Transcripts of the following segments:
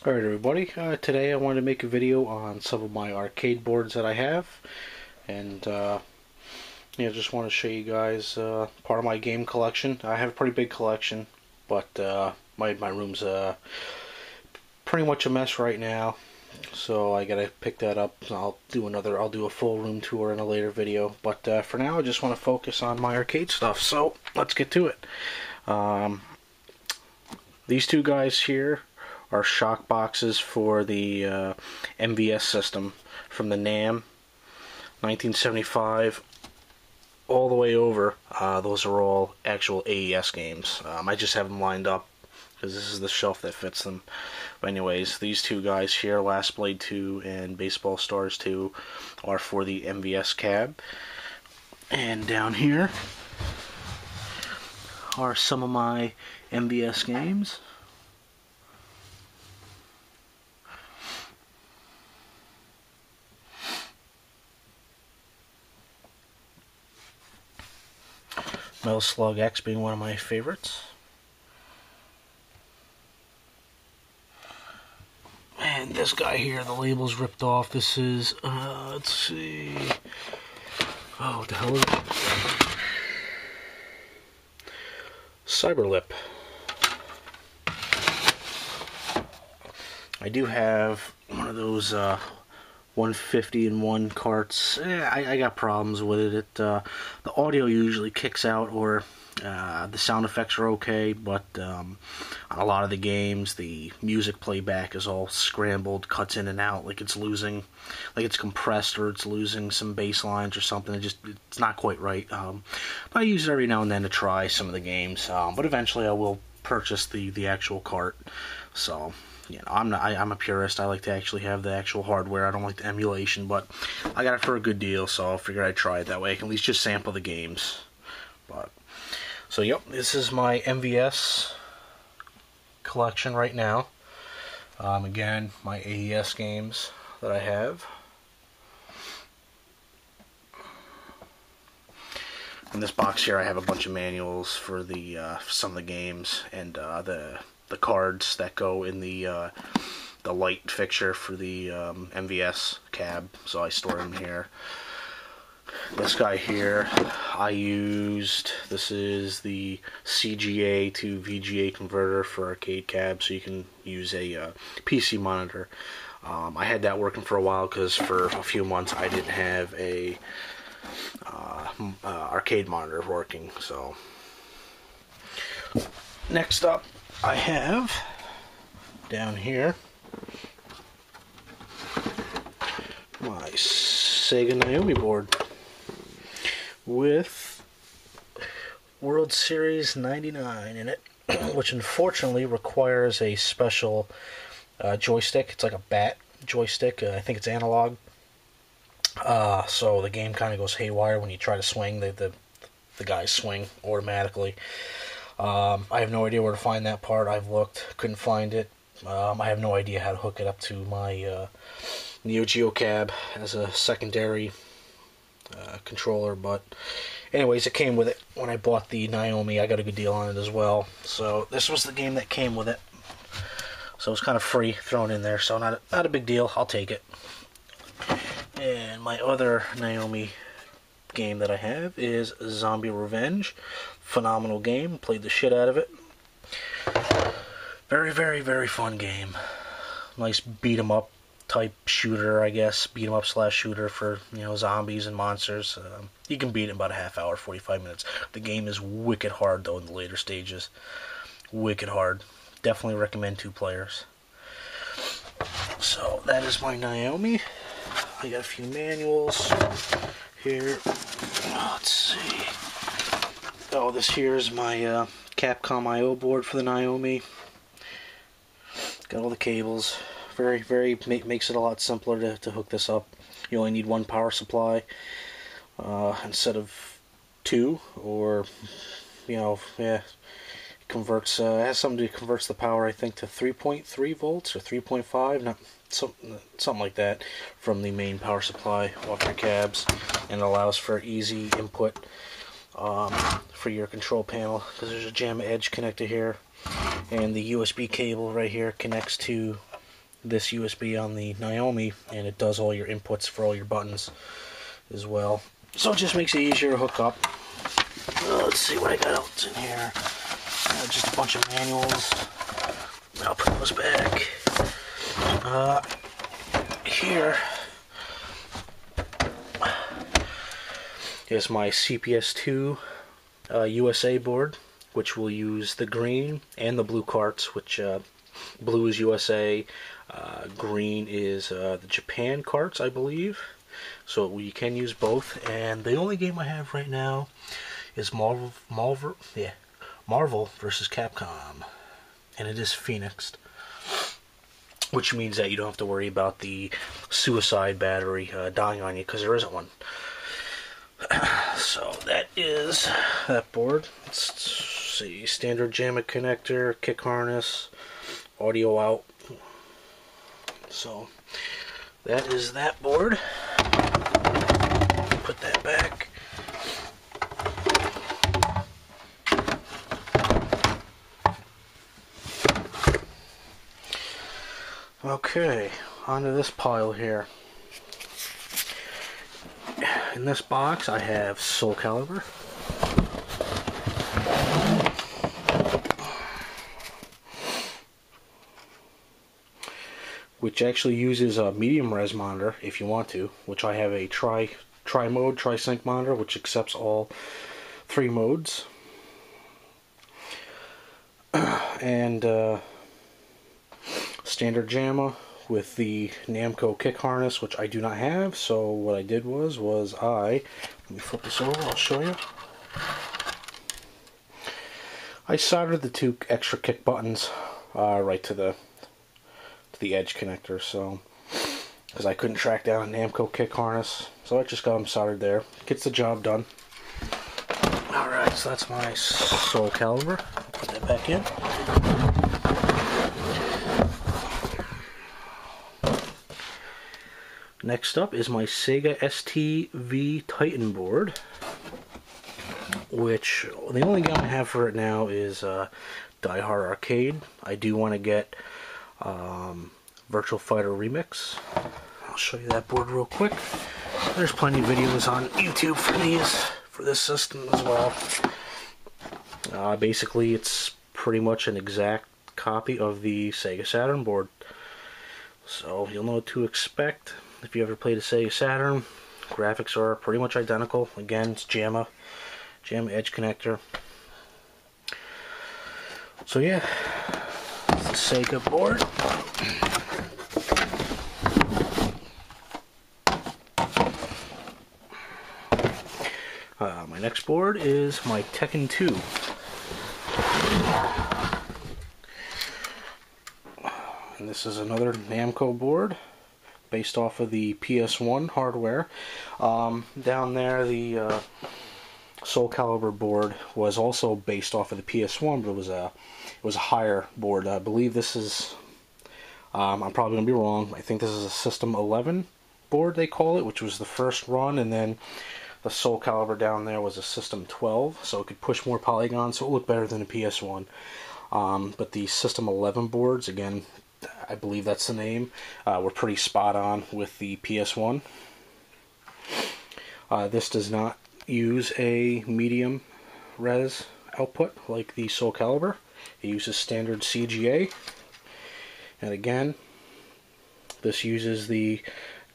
Alright everybody, today I wanted to make a video on some of my arcade boards that I have, and just want to show you guys part of my game collection. I have a pretty big collection, but my room's pretty much a mess right now, so I gotta pick that up. I'll do a full room tour in a later video, but for now I just want to focus on my arcade stuff, so let's get to it. These two guys here are shock boxes for the MVS system from the NAM 1975 all the way over. Those are all actual AES games. I just have them lined up because this is the shelf that fits them. But anyways, these two guys here, Last Blade 2 and Baseball Stars 2, are for the MVS cab. And down here are some of my MVS games. Metal Slug X being one of my favorites. And this guy here, the label's ripped off. This is, let's see. Oh, what the hell is it? Cyberlip. I do have one of those 150-in-1 carts. I got problems with it. The audio usually kicks out, or the sound effects are okay, but on a lot of the games, the music playback is all scrambled, cuts in and out, like it's losing, like it's compressed, or it's losing some bass lines or something. It's not quite right. But I use it every now and then to try some of the games. But eventually, I will purchase the actual cart. So, you know, I'm a purist. I like to actually have the actual hardware. I don't like the emulation, but I got it for a good deal, so I figured I'd try it that way. I can at least just sample the games. But so, yep, this is my MVS collection right now. Again, my AES games that I have. In this box here, I have a bunch of manuals for the some of the games, and the cards that go in the light fixture for the MVS cab, so I store them here. This guy here, this is the CGA to VGA converter for arcade cab, so you can use a PC monitor. I had that working for a while because for a few months I didn't have a arcade monitor working. So next up, I have down here my Sega Naomi board with World Series 99 in it, which unfortunately requires a special joystick. It's like a bat joystick. I think it's analog. So the game kind of goes haywire when you try to swing. The guys swing automatically. I have no idea where to find that part. I've looked, couldn't find it. I have no idea how to hook it up to my Neo Geo cab as a secondary controller, but anyways, it came with it. When I bought the Naomi, I got a good deal on it as well. So this was the game that came with it. So it's kind of free, thrown in there, so not a big deal. I'll take it. And my other Naomi game that I have is Zombie Revenge. Phenomenal game. Played the shit out of it. Very, very, very fun game. Nice beat 'em up type shooter, I guess. Beat 'em up / shooter for, you know, zombies and monsters. You can beat it in about a half hour, 45 minutes. The game is wicked hard though in the later stages. Wicked hard. Definitely recommend 2 players. So that is my Naomi. I got a few manuals here. Let's see. Oh, this here is my Capcom I/O board for the Naomi. Got all the cables. Makes it a lot simpler to hook this up. You only need 1 power supply instead of 2, or, you know, yeah. Converts has something to converts the power, I think, to 3.3 volts or 3.5, not something like that, from the main power supply off your cabs, and it allows for easy input for your control panel, because there's a JAMMA Edge connector here, and the USB cable right here connects to this USB on the Naomi, and it does all your inputs for all your buttons as well. So it just makes it easier to hook up. Let's see what I got else in here. Just a bunch of manuals. I'll put those back. Here is my CPS2 USA board, which will use the green and the blue carts, which blue is USA, green is the Japan carts, I believe. So you can use both. And the only game I have right now is Marvel versus Capcom, and it is Phoenixed, which means that you don't have to worry about the suicide battery dying on you, because there isn't one. So that is that board. Let's see, standard JAMA connector, kick harness, audio out. So that is that board. Put that back. Okay, onto this pile here. In this box I have Soul Calibur, which actually uses a medium res monitor if you want to, which I have a tri-mode, tri-sync monitor, which accepts all 3 modes. And standard JAMA with the Namco kick harness, which I do not have. So what I did was let me flip this over, I'll show you. I soldered the 2 extra kick buttons right to the edge connector, so because I couldn't track down a Namco kick harness, so I just got them soldered there. Gets the job done. Alright, so that's my Soul Calibur. Put that back in. Next up is my Sega ST-V Titan board, which the only game I have for it now is Die Hard Arcade. I do want to get Virtual Fighter Remix. I'll show you that board real quick. There's plenty of videos on YouTube for this system as well. Basically, it's pretty much an exact copy of the Sega Saturn board, so you'll know what to expect. If you ever played a Sega Saturn, graphics are pretty much identical. Again, it's JAMA edge connector. So yeah, it's the Sega board. My next board is my Tekken 2. And this is another Namco board, based off of the PS1 hardware. Down there, the Soul Calibur board was also based off of the PS1, but it was a higher board. I believe this is, I'm probably gonna be wrong, I think this is a System 11 board they call it, which was the first run, and then the Soul Calibur down there was a System 12, so it could push more polygons, so it looked better than the PS1. But the System 11 boards, again, I believe that's the name, were pretty spot on with the PS1. This does not use a medium res output like the Soul Calibur. It uses standard CGA. And again, this uses the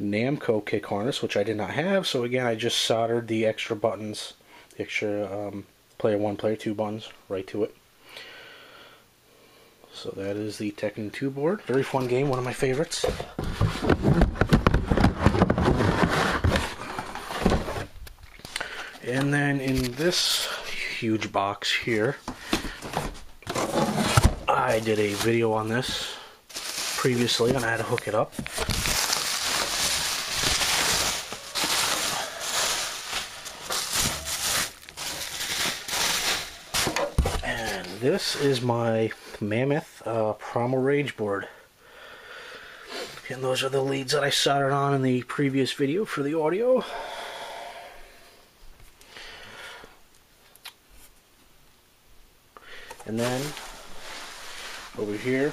Namco kick harness, which I did not have, so again I just soldered the extra buttons, the extra player 1, player 2 buttons right to it. So that is the Tekken 2 board. Very fun game, one of my favorites. And then in this huge box here, I did a video on this previously on how to hook it up. And this is my Mammoth Primal Rage board. And those are the leads that I soldered on in the previous video for the audio. And then over here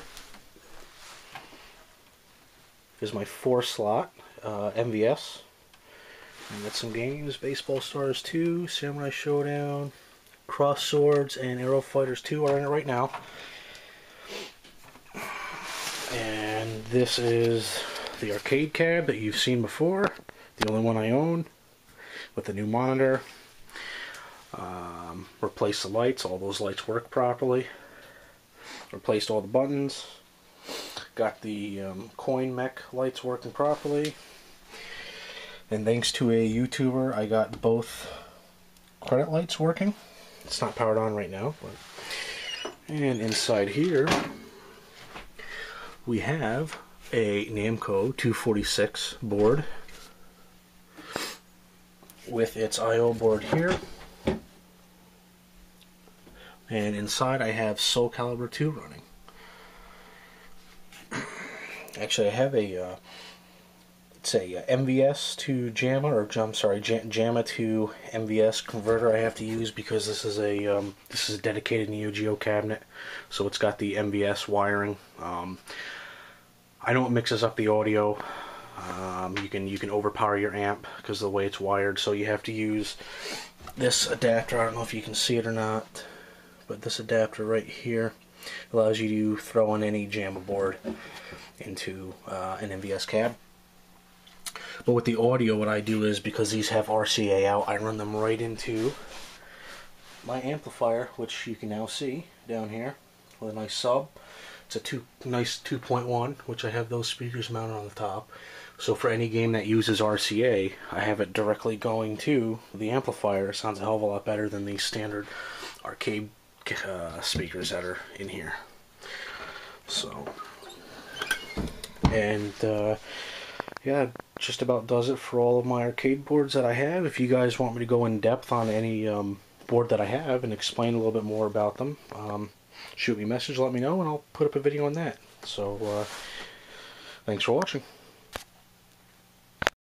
is my 4-slot MVS. And got some games: Baseball Stars 2, Samurai Showdown, Cross Swords, and Aero Fighters 2 are in it right now. And this is the arcade cab that you've seen before, the only one I own, with the new monitor. Replaced the lights, all those lights work properly. Replaced all the buttons. Got the coin mech lights working properly. And thanks to a YouTuber, I got both credit lights working. It's not powered on right now, but... And inside here, we have a Namco 246 board with its I/O board here. And inside I have Soul Calibur 2 running. Actually, I have a it's a MVS to JAMA, or JAMA to MVS converter I have to use, because this is a dedicated Neo Geo cabinet, so it's got the MVS wiring. I know it mixes up the audio. You can overpower your amp because of the way it's wired, so you have to use this adapter. I don't know if you can see it or not, but this adapter right here allows you to throw in any JAMA board into an MVS cab. But with the audio, what I do is, because these have RCA out, I run them right into my amplifier, which you can now see down here with a nice sub. It's a nice 2.1, which I have those speakers mounted on the top. So for any game that uses RCA, I have it directly going to the amplifier. It sounds a hell of a lot better than the standard arcade speakers that are in here. So, and yeah, just about does it for all of my arcade boards that I have. If you guys want me to go in depth on any board that I have and explain a little bit more about them, shoot me a message, let me know, and I'll put up a video on that. So, thanks for watching.